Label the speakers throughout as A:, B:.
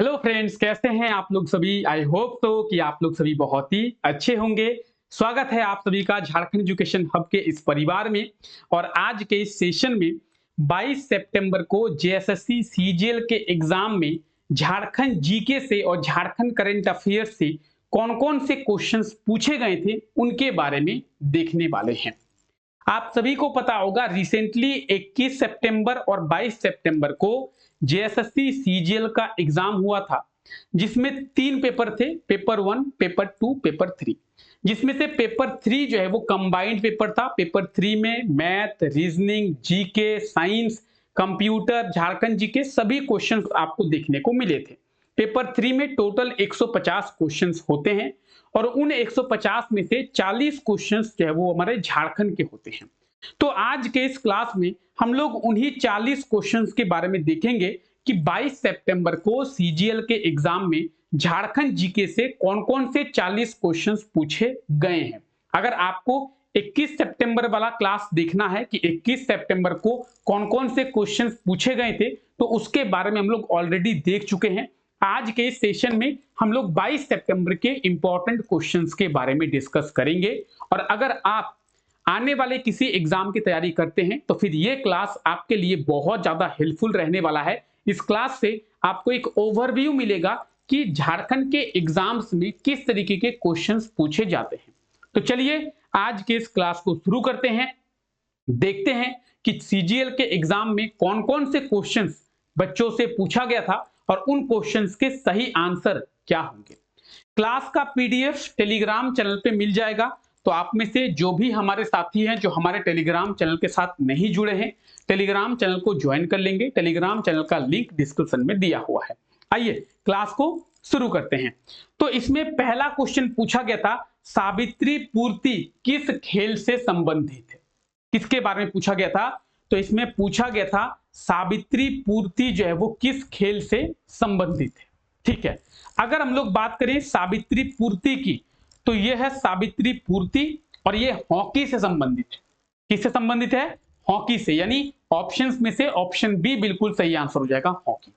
A: Hello friends, कैसे हैं आप लोग सभी। आई होप तो कि आप लोग सभी बहुत ही अच्छे होंगे। स्वागत है आप सभी का झारखंड एजुकेशन हब के इस परिवार में। और आज के इस सेशन में 22 सितंबर को जेएसएससी सीजीएल के एग्जाम में झारखंड जीके से और झारखंड करंट अफेयर्स से कौन-कौन से क्वेश्चंस पूछे गए थे उनके बारे में देखने वाले हैं। आप सभी को पता होगा रिसेंटली 21 सितंबर और 22 सितंबर को जेएसएससी सीजीएल का एग्जाम हुआ था, जिसमें 3 पेपर थे, पेपर 1, पेपर 2, पेपर 3। जिसमें से पेपर 3 जो है वो कंबाइंड पेपर था। पेपर 3 में math, reasoning, GK, science, computer, Jharkhand GK सभी क्वेश्चंस आपको देखने को मिले थे। पेपर 3 में टोटल 150 क्वेश्चंस होते हैं और उन 150 में से 40 क्वेश्चंस जो है वो हमारे झारखंड के होते हैं। तो आज के इस क्लास में हम लोग उन्हीं 40 क्वेश्चंस के बारे में देखेंगे कि 22 सितंबर को सीजीएल के एग्जाम में झारखंड जीके से कौन-कौन से 40 क्वेश्चंस पूछे गए हैं। अगर आपको 21 सितंबर वाला क्लास देखना है कि 21 सितंबर को कौन-कौन से क्वेश्चंस पूछे गए थे, तो उसके बारे में हम लोग ऑलरेडी देख चुके हैं। आज के इस सेशन में हम लोग 22 सितंबर के इंपॉर्टेंट क्वेश्चंस के बारे में डिस्कस करेंगे। और अगर आप आने वाले किसी एग्जाम की तैयारी करते हैं तो फिर ये क्लास आपके लिए बहुत ज्यादा हेल्पफुल रहने वाला है। इस क्लास से आपको एक ओवरव्यू मिलेगा कि झारखंड के एग्जाम्स में किस तरीके के क्वेश्चंस पूछे जाते हैं। तो चलिए आज के इस क्लास को शुरू करते हैं। देखते हैं कि सीजीएल के एग्जाम में कौन-कौन से क्वेश्चंस बच्चों से पूछा गया था और उन क्वेश्चंस के सही आंसर क्या होंगे। क्लास का पीडीएफ टेलीग्राम चैनल पे मिल जाएगा। तो आप में से जो भी हमारे साथी हैं जो हमारे टेलीग्राम चैनल के साथ नहीं जुड़े हैं, टेलीग्राम चैनल को ज्वाइन कर लेंगे। टेलीग्राम चैनल का लिंक डिस्क्रिप्शन में दिया हुआ है। आइए क्लास को शुरू करते हैं। तो इसमें पहला क्वेश्चन पूछा गया था, सावित्री पूर्ति किस खेल से संबंधित है। किसके बारे में पूछा गया था? तो इसमें पूछा गया था सावित्री पूर्ति जो है वो किस खेल से संबंधित है। ठीक है, अगर हम लोग बात करें सावित्री पूर्ति की, तो यह है सावित्री पूर्ति और यह हॉकी से संबंधित है। किससे संबंधित है? हॉकी से, यानी ऑप्शंस में से ऑप्शन बी बिल्कुल सही आंसर हो जाएगा, हॉकी।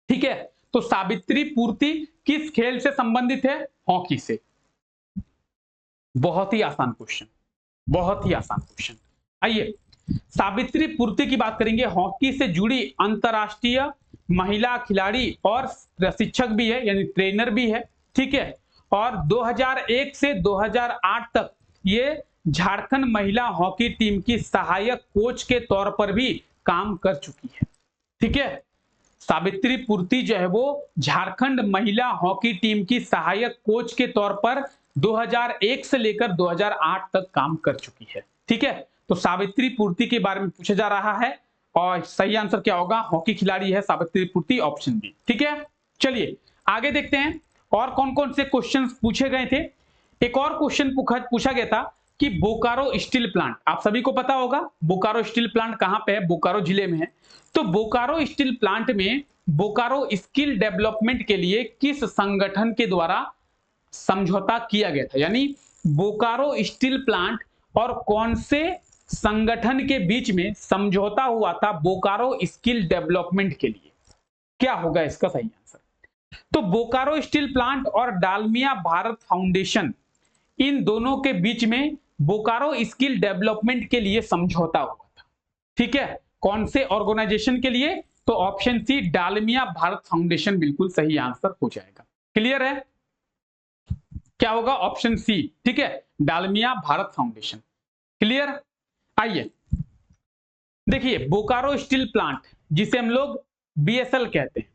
A: ठीक है, तो सावित्री पूर्ति किस खेल से संबंधित है? हॉकी से। बहुत ही आसान क्वेश्चन, बहुत ही आसान क्वेश्चन। आइए सावित्री पूर्ति की बात करेंगे। हॉकी से जुड़ी अंतरराष्ट्रीय महिला खिलाड़ी और प्रशिक्षक भी है, यानी ट्रेनर भी है। ठीक है, और 2001 से 2008 तक ये झारखंड महिला हॉकी टीम की सहायक कोच के तौर पर भी काम कर चुकी है। ठीक है, सावित्री पूर्ति जो है वो झारखंड महिला हॉकी टीम की सहायक कोच के तौर पर 2001 से लेकर 2008 तक काम कर चुकी है। ठीक है, तो सावित्री पूर्ति के बारे में पूछा जा रहा है और सही आंसर क्या होगा? हॉकी खिलाड़ी है सावित्री पूर्ति, ऑप्शन बी। ठीक है, चलिए आगे देखते हैं और कौन-कौन से क्वेश्चंस पूछे गए थे। एक और क्वेश्चन पूछा गया था कि बोकारो स्टील प्लांट, आप सभी को पता होगा बोकारो स्टील प्लांट कहां पे है? बोकारो जिले में है। तो बोकारो स्टील प्लांट में बोकारो स्किल डेवलपमेंट के लिए किस संगठन के द्वारा समझौता किया गया था? यानी बोकारो स्टील प्लांट और कौन से संगठन के बीच में समझौता हुआ था बोकारो स्किल डेवलपमेंट के लिए? क्या होगा इसका सही आंसर? तो बोकारो स्टील प्लांट और डालमिया भारत फाउंडेशन, इन दोनों के बीच में बोकारो स्किल डेवलपमेंट के लिए समझौता हुआ था। ठीक है, कौन से ऑर्गेनाइजेशन के लिए? तो option C Dalmia Bharat foundation बिल्कुल सही आंसर हो जाएगा। क्लियर है? क्या होगा? Option C. ठीक है, डालमिया भारत फाउंडेशन। क्लियर? आइए देखिए बोकारो स्टील प्लांट, जिसे हम लोग बीएसएल कहते हैं,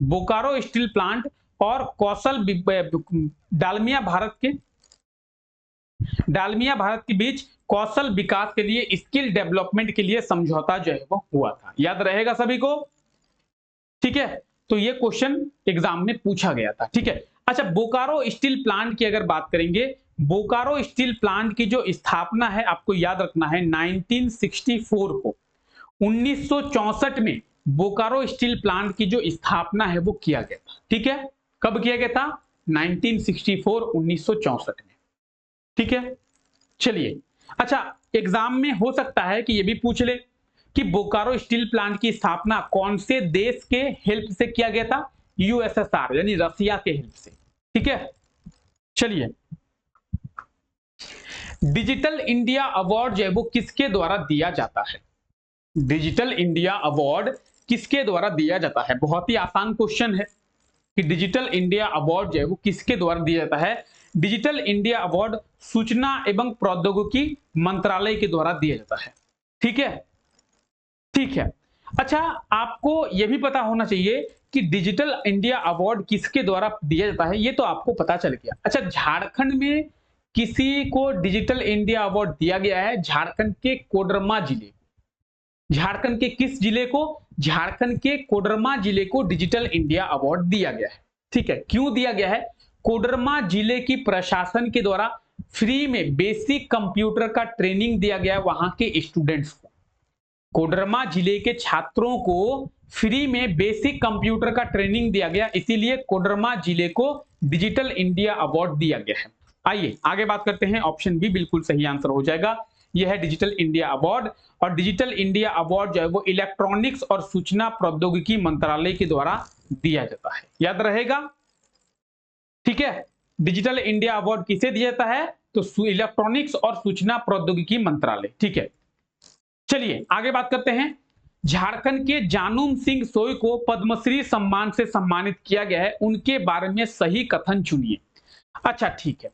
A: बोकारो स्टील प्लांट और डालमिया भारत के बीच कौशल विकास के लिए, स्किल डेवलपमेंट के लिए समझौता जो है वो हुआ था। याद रहेगा सभी को? ठीक है, तो ये क्वेश्चन एग्जाम में पूछा गया था। ठीक है, अच्छा बोकारो स्टील प्लांट की अगर बात करेंगे, बोकारो स्टील प्लांट की जो स्थापना है आपको याद रखना है 1964 को, 1964 में बोकारो स्टील प्लांट की जो स्थापना है वो किया गया था। ठीक है, कब किया गया था? 1964, 1964 में। ठीक है, चलिए अच्छा एग्जाम में हो सकता है कि ये भी पूछ ले कि बोकारो स्टील प्लांट की स्थापना कौन से देश के हेल्प से किया गया था? यूएसएसआर यानी रसिया के हेल्प से। ठीक है, चलिए डिजिटल इंडिया अवार्ड जो है वो किसके द्वारा दिया जाता है? डिजिटल इंडिया अवार्ड किसके द्वारा दिया जाता है? बहुत ही आसान क्वेश्चन है कि डिजिटल इंडिया अवार्ड जो है वो किसके द्वारा दिया जाता है? डिजिटल इंडिया अवार्ड सूचना एवं प्रौद्योगिकी मंत्रालय के द्वारा दिया जाता है। ठीक है, ठीक है। अच्छा, आपको यह भी पता होना चाहिए कि डिजिटल इंडिया अवार्ड किसके द्वारा दिया जाता है, ये तो आपको पता चल गया। अच्छा, झारखंड में किसी को डिजिटल इंडिया अवार्ड दिया गया है, झारखंड के कोडरमा जिले। झारखंड के किस जिले को? झारखंड के कोडरमा जिले को डिजिटल इंडिया अवार्ड दिया गया है। ठीक है, क्यों दिया गया है? कोडरमा जिले की प्रशासन के द्वारा फ्री में बेसिक कंप्यूटर का ट्रेनिंग दिया गया है वहां के स्टूडेंट्स को। कोडरमा जिले के छात्रों को फ्री में बेसिक कंप्यूटर का ट्रेनिंग दिया गया, इसीलिए कोडरमा जिले को डिजिटल इंडिया अवार्ड दिया गया है। आइए आगे बात करते हैं। ऑप्शन बी बिल्कुल सही आंसर हो जाएगा। यह है डिजिटल इंडिया अवार्ड, और डिजिटल इंडिया अवार्ड जो है वो इलेक्ट्रॉनिक्स और सूचना प्रौद्योगिकी मंत्रालय के द्वारा दिया जाता है। याद रहेगा? ठीक है, डिजिटल इंडिया अवार्ड किसे दिया जाता है? तो इलेक्ट्रॉनिक्स और सूचना प्रौद्योगिकी मंत्रालय। ठीक है, चलिए आगे बात करते हैं। झारखंड के जानुम सिंह सोई को पद्मश्री सम्मान से सम्मानित किया गया है, उनके बारे में सही कथन चुनिए। अच्छा ठीक है,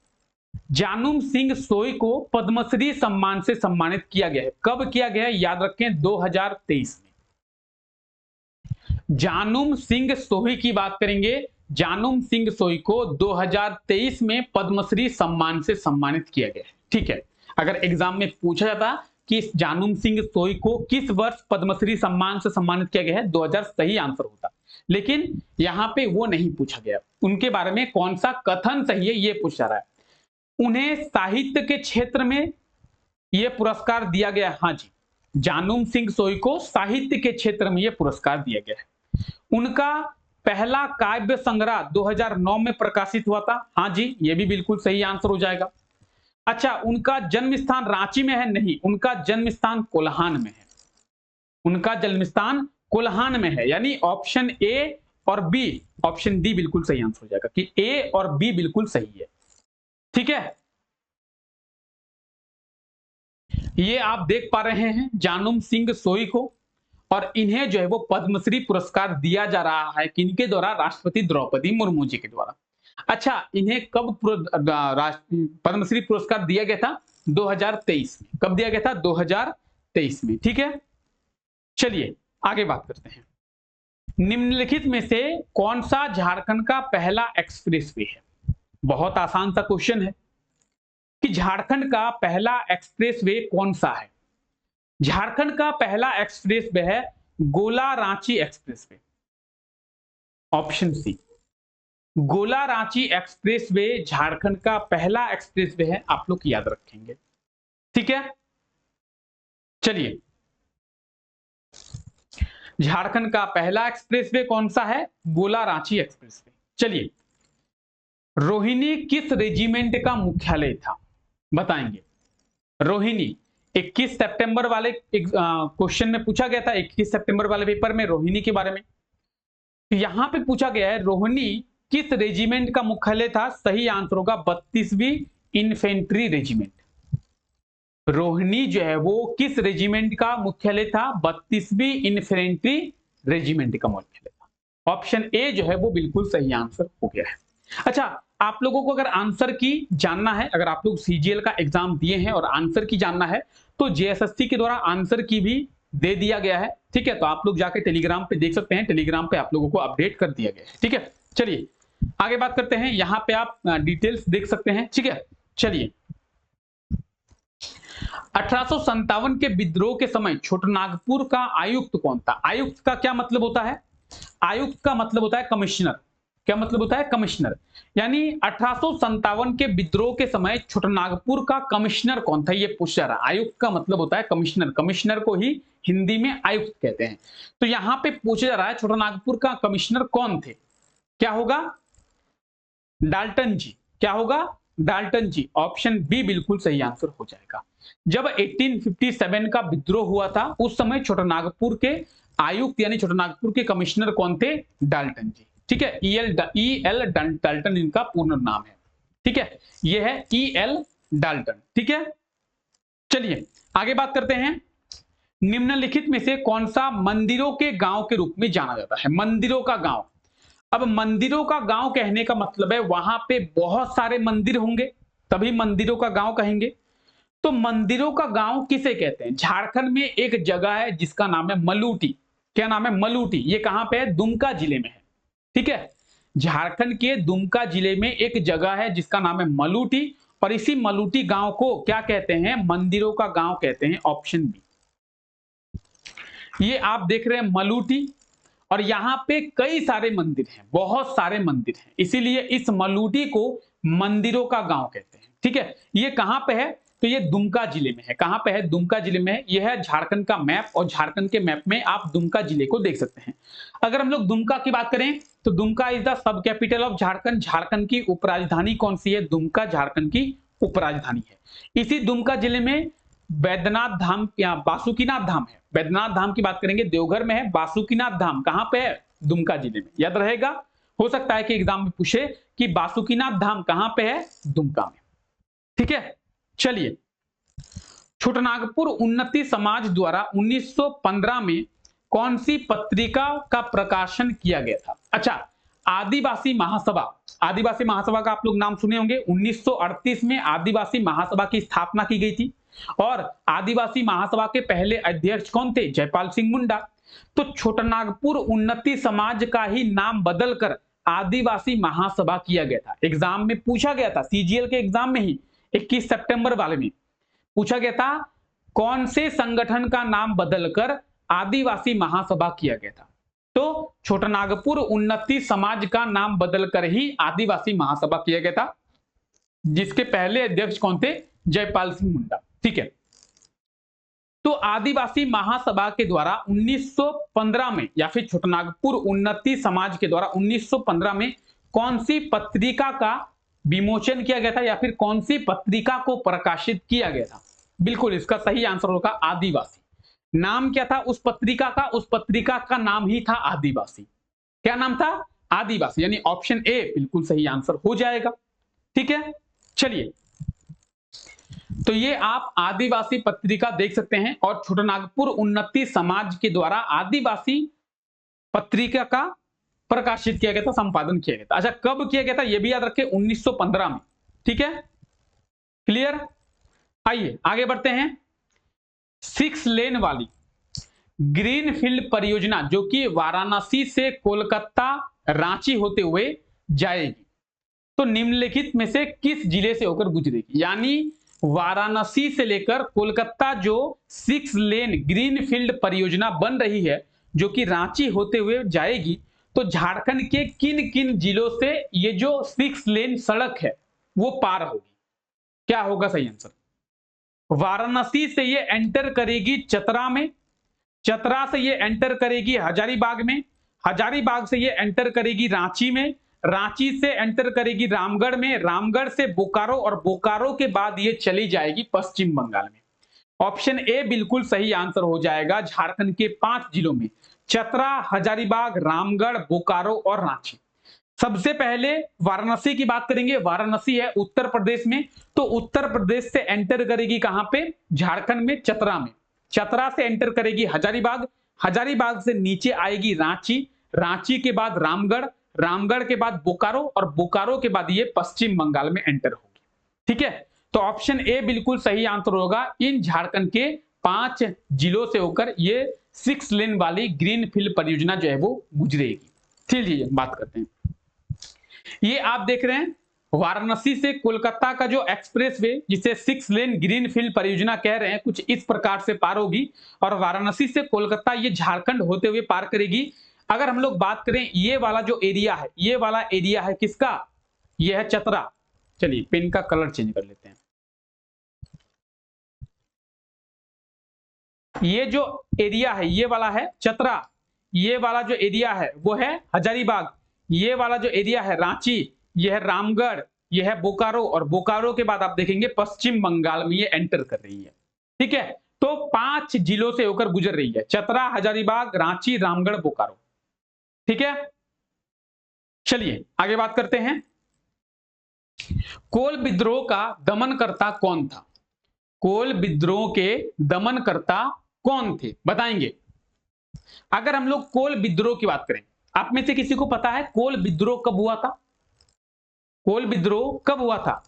A: जानुम सिंह सोई को पद्मश्री सम्मान से सम्मानित किया गया है। कब किया गया है? याद रखें 2023 में। जानुम सिंह सोई की बात करेंगे। जानुम सिंह सोई को 2023 में पद्मश्री सम्मान से सम्मानित किया गया है। ठीक है, अगर एग्जाम में पूछा जाता कि जानुम सिंह सोई को किस वर्ष पद्मश्री सम्मान से सम्मानित किया गया है, 2000 सही आंसर होता, लेकिन यहां पे वो नहीं पूछा गया। उनके बारे में कौन सा कथन सही है ये पूछा रहा है। उन्हें साहित्य के क्षेत्र में यह पुरस्कार दिया गया। हाँ जी, जानुम सिंह सोई को साहित्य के क्षेत्र में यह पुरस्कार दिया गया है। उनका पहला काव्य संग्रह 2009 में प्रकाशित हुआ था। हाँ जी, यह भी बिल्कुल सही आंसर हो जाएगा। अच्छा, उनका जन्म स्थान रांची में है? नहीं, उनका जन्म स्थान कोल्हान में है। उनका जन्म स्थान कोल्हान में है, यानी ऑप्शन ए और बी, ऑप्शन डी बिल्कुल सही आंसर हो जाएगा कि ए और बी बिल्कुल सही है। ठीक है, ये आप देख पा रहे हैं जानुम सिंह सोई को, और इन्हें जो है वो पद्मश्री पुरस्कार दिया जा रहा है किनके द्वारा? राष्ट्रपति द्रौपदी मुर्मू जी के द्वारा। अच्छा, इन्हें कब पद्मश्री पुरस्कार दिया गया था? 2023 में। कब दिया गया था? 2023 में। ठीक है, चलिए आगे बात करते हैं। निम्नलिखित में से कौन सा झारखंड का पहला एक्सप्रेसवे है? बहुत आसान सा क्वेश्चन है कि झारखंड का पहला एक्सप्रेसवे कौन सा है? झारखंड का पहला एक्सप्रेसवे है गोला रांची एक्सप्रेसवे। ऑप्शन सी, गोला रांची एक्सप्रेसवे झारखंड का पहला एक्सप्रेसवे है, आप लोग याद रखेंगे। ठीक है, चलिए झारखंड का पहला एक्सप्रेसवे कौन सा है? गोला रांची एक्सप्रेसवे। चलिए, रोहिणी किस रेजिमेंट का मुख्यालय था? बताएंगे। रोहिणी 21 सितंबर वाले क्वेश्चन में पूछा गया था, 21 सितंबर वाले पेपर में रोहिणी के बारे में। तो यहां पे पूछा गया है रोहिणी किस रेजिमेंट का मुख्यालय था? सही आंसर होगा 32वीं इन्फेंट्री रेजिमेंट। रोहिणी जो है वो किस रेजिमेंट का मुख्यालय था? 32वीं इन्फेंट्री रेजिमेंट का मुख्यालय था। ऑप्शन ए जो है वो बिल्कुल सही आंसर हो गया है। अच्छा, आप लोगों को अगर आंसर की जानना है, अगर आप लोग सीजीएल का एग्जाम दिए हैं और आंसर की जानना है, तो जेएसएससी के द्वारा आंसर की भी दे दिया गया है। ठीक है, तो आप लोग जाके टेलीग्राम पे देख सकते हैं, टेलीग्राम पे आप लोगों को अपडेट कर दिया गया है। ठीक है, चलिए आगे बात करते हैं। यहां पे आप डिटेल्स देख सकते हैं। ठीक है, चलिए 1857 के विद्रोह के समय छोटानागपुर का आयुक्त कौन था? आयुक्त का क्या मतलब होता है? आयुक्त का मतलब होता है कमिश्नर। क्या मतलब होता है? कमिश्नर। यानी 1857 के विद्रोह के समय छोटानागपुर का कमिश्नर कौन था, ये पूछा रहा। आयुक्त का मतलब होता है कमिश्नर, कमिश्नर को ही हिंदी में आयुक्त कहते हैं। तो यहां पे पूछा जा रहा है छोटानागपुर का कमिश्नर कौन थे? क्या होगा? डाल्टन जी। क्या होगा? डाल्टन जी। ऑप्शन बी बिल्कुल सही आंसर हो जाएगा। जब 1857 का विद्रोह हुआ था उस समय छोटानागपुर के आयुक्त यानी छोटानागपुर के कमिश्नर कौन थे? डाल्टन जी। ठीक है, ई एल डाल्टन इनका पूर्ण नाम है। ठीक है, ये है ई एल डाल्टन। ठीक है, चलिए आगे बात करते हैं। निम्नलिखित में से कौन सा मंदिरों के गांव के रूप में जाना जाता है? मंदिरों का गांव। अब मंदिरों का गांव कहने का मतलब है वहां पे बहुत सारे मंदिर होंगे, तभी मंदिरों का गांव कहेंगे। तो मंदिरों का गांव किसे कहते हैं? झारखंड में एक जगह है जिसका नाम है मलूटी। क्या नाम है? मलूटी। ये कहां पे है? दुमका जिले में है। ठीक है, झारखंड के दुमका जिले में एक जगह है जिसका नाम है मलूटी, और इसी मलूटी गांव को क्या कहते हैं? मंदिरों का गांव कहते हैं। Option B. ये आप देख रहे हैं मलूटी, और यहां पे कई सारे मंदिर हैं, बहुत सारे मंदिर हैं, इसीलिए इस मलूटी को मंदिरों का गांव कहते हैं। ठीक है, ये कहां पे है? तो ये दुमका जिले में है। कहां पे है? दुमका जिले में है। यह है झारखंड का मैप, और झारखंड के मैप में आप दुमका जिले को देख सकते हैं। अगर हम लोग दुमका की बात करें तो Dumka is the sub capital of Jharkhand. Jharkhand की उपराजधानी कौन सी है? दुमका झारखंड की उपराजधानी है। इसी दुमका जिले में बैद्यनाथ धाम या बासुकीनाथ धाम है। बैद्यनाथ धाम की बात करेंगे देवघर में है, बासुकीनाथ धाम कहां पे है? दुमका जिले में। याद रहेगा, हो सकता है कि एग्जाम में पूछे कि बासुकीनाथ धाम कहां पे है? दुमका में। ठीक है, चलिए छोटानागपुर उन्नति समाज द्वारा 1915 में कौन सी पत्रिका का प्रकाशन किया गया था? अच्छा, आदिवासी महासभा। आदिवासी महासभा का आप लोग नाम सुने होंगे। 1938 में आदिवासी महासभा की स्थापना की गई थी, और आदिवासी महासभा के पहले अध्यक्ष कौन थे? जयपाल सिंह मुंडा। तो छोटानागपुर उन्नति समाज का ही नाम बदलकर आदिवासी महासभा किया गया था। एग्जाम में पूछा गया था, सीजीएल के एग्जाम में ही 21 सितंबर वाले में पूछा गया था, कौन से संगठन का नाम बदलकर आदिवासी महासभा किया गया था? तो छोटानागपुर उन्नति समाज का नाम बदलकर ही आदिवासी महासभा किया गया था, जिसके पहले अध्यक्ष कौन थे? जयपाल सिंह मुंडा। ठीक है, तो आदिवासी महासभा के द्वारा 1915 में, या फिर छोटानागपुर उन्नति समाज के द्वारा 1915 में कौन सी पत्रिका का विमोचन किया गया था, या फिर कौन सी पत्रिका को प्रकाशित किया गया था? बिल्कुल इसका सही आंसर होगा आदिवासी। नाम क्या था उस पत्रिका का? उस पत्रिका का नाम ही था आदिवासी। क्या नाम था? आदिवासी, यानी ऑप्शन ए बिल्कुल सही आंसर हो जाएगा। ठीक है, चलिए तो ये आप आदिवासी पत्रिका देख सकते हैं, और छोटानागपुर उन्नति समाज के द्वारा आदिवासी पत्रिका का प्रकाशित किया गया था, संपादन किया गया था। अच्छा, कब किया गया था ये भी याद रखें, 1915 में। ठीक है, क्लियर। आइए आगे बढ़ते हैं। 6 लेन वाली ग्रीनफील्ड परियोजना जो कि वाराणसी से कोलकाता रांची होते हुए जाएगी, तो निम्नलिखित में से किस जिले से होकर गुजरेगी? यानी वाराणसी से लेकर कोलकाता जो 6 लेन ग्रीनफील्ड परियोजना बन रही है, जो कि रांची होते हुए जाएगी, तो झारखंड के किन किन जिलों से ये जो 6 लेन सड़क है वो पार होगी? क्या होगा सही आंसर? वाराणसी से ये एंटर करेगी चतरा में, चतरा से ये एंटर करेगी हजारीबाग में, हजारीबाग से ये एंटर करेगी रांची में, रांची से एंटर करेगी रामगढ़ में, रामगढ़ से बोकारो, और बोकारो के बाद ये चली जाएगी पश्चिम बंगाल में। ऑप्शन ए बिल्कुल सही आंसर हो जाएगा। झारखंड के 5 जिलों में चतरा, हजारीबाग, रामगढ़, बोकारो और रांची। सबसे पहले वाराणसी की बात करेंगे। वाराणसी है उत्तर प्रदेश में, तो उत्तर प्रदेश से एंटर करेगी कहां पे? झारखंड में चतरा में। चतरा से एंटर करेगी हजारीबाग, हजारीबाग से नीचे आएगी रांची, रांची के बाद रामगढ़, रामगढ़ के बाद बोकारो, और बोकारो के बाद ये पश्चिम बंगाल में एंटर होगी। ठीक है, तो ऑप्शन ए बिल्कुल सही आंसर होगा। इन झारखंड के 5 जिलों से होकर ये 6 लेन वाली ग्रीनफील्ड परियोजना जो है वो गुजरेगी। चलिए बात करते हैं। ये आप देख रहे हैं वाराणसी से कोलकाता का जो एक्सप्रेसवे, जिसे 6 लेन ग्रीनफील्ड परियोजना कह रहे हैं, कुछ इस प्रकार से पार होगी, और वाराणसी से कोलकाता ये झारखंड होते हुए पार करेगी। अगर हम लोग बात करें ये वाला जो एरिया है, ये वाला एरिया है किसका? ये है चतरा। चलिए पेन का कलर चेंज कर लेते हैं। ये जो एरिया है ये वाला है चतरा, ये वाला जो एरिया है वो है हजारीबाग, ये वाला जो एरिया है रांची, ये है रामगढ़, ये है बोकारो, और बोकारो के बाद आप देखेंगे पश्चिम बंगाल में ये एंटर कर रही है। ठीक है, तो 5 जिलों से होकर गुजर रही है, चतरा, हजारीबाग, रांची, रामगढ़, बोकारो। ठीक है, चलिए आगे बात करते हैं। कोल विद्रोह का दमनकर्ता कौन था? कोल विद्रोह के दमनकर्ता कौन थे, बताएंगे। अगर हम लोग कोल विद्रोह की बात करें, आप में से किसी को पता है कोल विद्रोह कब हुआ था? कोल विद्रोह कब हुआ था?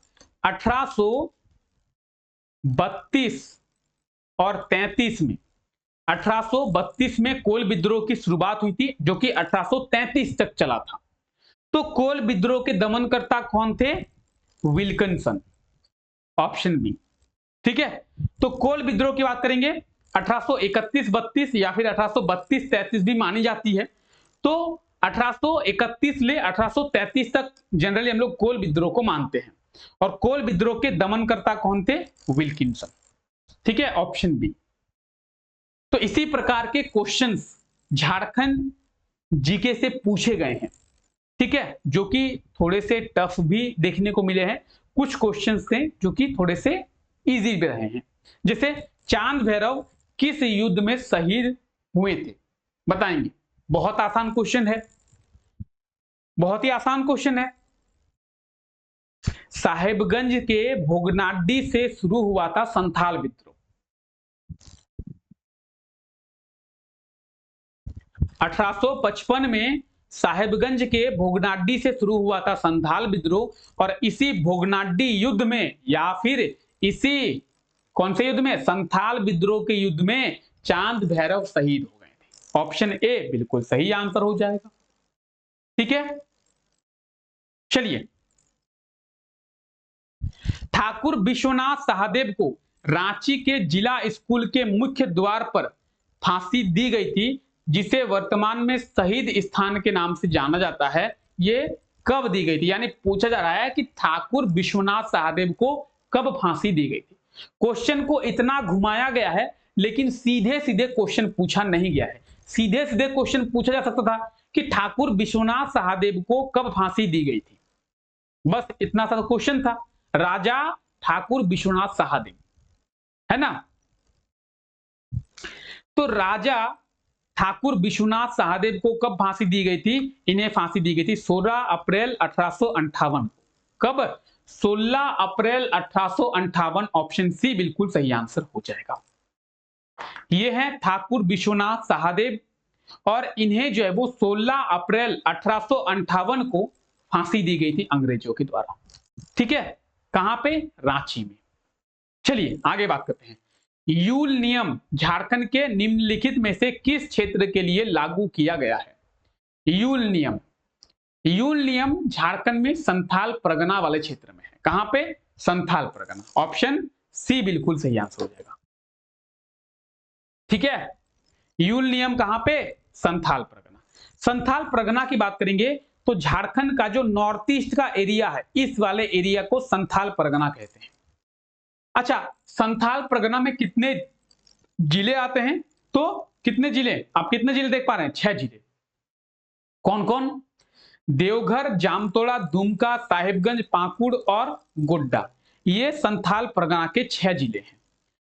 A: 1832 और 33 में। 1832 में कोल विद्रोह की शुरुआत हुई थी, जो कि 1833 तक चला था। तो कोल विद्रोह के दमनकर्ता कौन थे? Wilkinson, option B. ठीक है, तो कोल विद्रोह की बात करेंगे 1831-32 या फिर 1832-33 भी मानी जाती है। तो 1831 ले 1833 तक जनरली हम लोग कोल विद्रोह को मानते हैं, और कोल विद्रोह के दमनकर्ता कौन थे? विल्किंसन। ठीक है, ऑप्शन बी। तो इसी प्रकार के क्वेश्चंस झारखंड जीके से पूछे गए हैं। ठीक है, जो कि थोड़े से टफ भी देखने को मिले हैं, कुछ क्वेश्चंस थे जो कि थोड़े से इजी भी रहे हैं। जैसे चांद भैरव किस युद्ध में शहीद हुए थे, बताएंगे। बहुत आसान क्वेश्चन है, बहुत ही आसान क्वेश्चन है। साहेबगंज के भोगनाडी से शुरू हुआ था संथाल विद्रोह। 1855 में साहेबगंज के भोगनाडी से शुरू हुआ था संथाल विद्रोह, और इसी भोगनाडी युद्ध में या फिर इसी कौन से युद्ध में? संथाल विद्रोह के युद्ध में चांद भैरव शहीद हो गए थे। ऑप्शन ए बिल्कुल सही आंसर हो जाएगा। ठीक है, चलिए। ठाकुर विश्वनाथ सहदेव को रांची के जिला स्कूल के मुख्य द्वार पर फांसी दी गई थी, जिसे वर्तमान में शहीद स्थान के नाम से जाना जाता है। ये कब दी गई थी? यानी पूछा जा रहा है कि ठाकुर विश्वनाथ सहदेव को कब फांसी दी गई थी। क्वेश्चन को इतना घुमाया गया है, लेकिन सीधे सीधे क्वेश्चन पूछा नहीं गया है। सीधे सीधे क्वेश्चन पूछा जा सकता था कि ठाकुर विश्वनाथ सहदेव को कब फांसी दी गई थी, बस इतना सा क्वेश्चन था। राजा ठाकुर विश्वनाथ सहदेव, है ना? तो राजा ठाकुर विश्वनाथ सहदेव को कब फांसी दी गई थी? इन्हें फांसी दी गई थी 16 अप्रैल 1858। कब? 16 अप्रैल 1858। ऑप्शन सी बिल्कुल सही आंसर हो जाएगा। ये हैं ठाकुर विश्वनाथ सहदेव, और इन्हें जो है वो 16 अप्रैल 1858 को फांसी दी गई थी अंग्रेजों के द्वारा। ठीक है, कहां पे? रांची में। चलिए आगे बात करते हैं। यूल नियम झारखंड के निम्नलिखित में से किस क्षेत्र के लिए लागू किया गया है? यूल नियम, यूल नियम झारखंड में संथाल परगना वाले क्षेत्र में है। कहां पे? संथाल परगना। ऑप्शन सी बिल्कुल सही आंसर हो जाएगा। ठीक है, यूल नियम कहां पे? संथाल परगना। संथाल परगना की बात करेंगे तो झारखंड का जो नॉर्थ ईस्ट का एरिया है, इस वाले एरिया को संथाल परगना कहते हैं। अच्छा, संथाल परगना में कितने जिले आते हैं? तो कितने जिले? आप कितने जिले देख पा रहे हैं? 6 जिले। कौन कौन? देवघर, जामतोड़ा, दुमका, साहिबगंज, पाकुड़ और गोड्डा। ये संथाल परगना के 6 जिले हैं।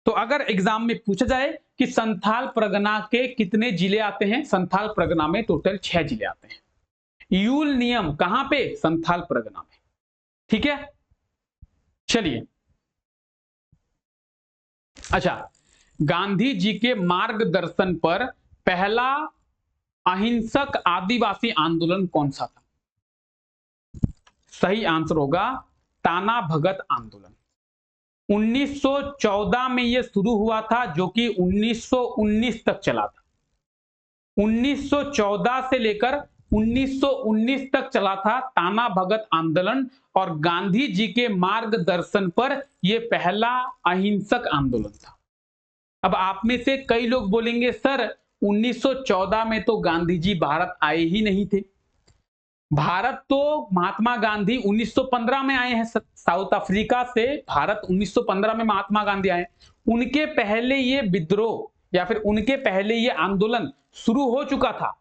A: तो अगर एग्जाम में पूछा जाए कि संथाल परगना के कितने जिले आते हैं, संथाल परगना में टोटल 6 जिले आते हैं। यूल नियम कहां पे? संथाल परगना में। ठीक है, चलिए। अच्छा, गांधी जी के मार्गदर्शन पर पहला अहिंसक आदिवासी आंदोलन कौन सा था? सही आंसर होगा ताना भगत आंदोलन। 1914 में यह शुरू हुआ था, जो कि 1919 तक चला था। 1914 से लेकर 1919 तक चला था ताना भगत आंदोलन, और गांधी जी के मार्गदर्शन पर यह पहला अहिंसक आंदोलन था। अब आप में से कई लोग बोलेंगे सर 1914 में तो गांधी जी भारत आए ही नहीं थे। भारत तो महात्मा गांधी 1915 में आए हैं, साउथ अफ्रीका से भारत 1915 में महात्मा गांधी आए। उनके पहले ये विद्रोह या फिर उनके पहले ये आंदोलन शुरू हो चुका था।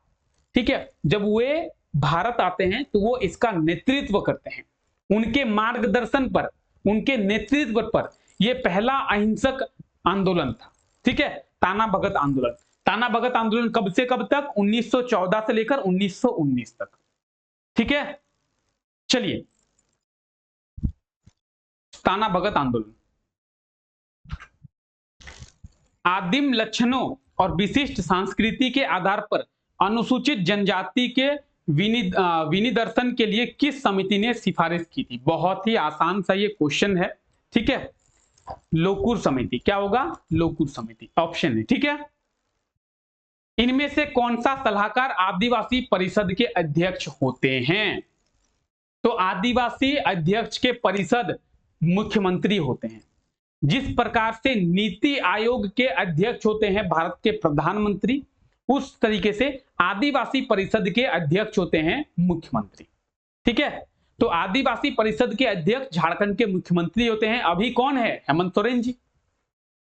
A: ठीक है, जब वे भारत आते हैं तो वो इसका नेतृत्व करते हैं। उनके मार्गदर्शन पर, उनके नेतृत्व पर यह पहला अहिंसक आंदोलन था। ठीक है, ताना भगत आंदोलन। ताना भगत आंदोलन कब से कब तक? 1914 से लेकर 1919 तक। ठीक है, चलिए, ताना भगत आंदोलन। आदिम लक्षणों और विशिष्ट संस्कृति के आधार पर अनुसूचित जनजाति के विनिर्देशन के लिए किस समिति ने सिफारिश की थी? बहुत ही आसान सा ये क्वेश्चन है, ठीक है। लोकूर समिति, क्या होगा? लोकूर समिति, ऑप्शन है, ठीक है। इनमें से कौन सा सलाहकार आदिवासी परिषद के अध्यक्ष होते हैं? तो आदिवासी अध्यक्ष के परिषद मुख्यमंत्री होते हैं। जिस प्रकार से नीति आयोग के अध्यक्ष होते हैं भारत के प्रधानमंत्री, उस तरीके से आदिवासी परिषद के अध्यक्ष होते हैं मुख्यमंत्री, ठीक है। तो आदिवासी परिषद के अध्यक्ष झारखंड के मुख्यमंत्री होते हैं। अभी कौन है? हेमंत सोरेन जी,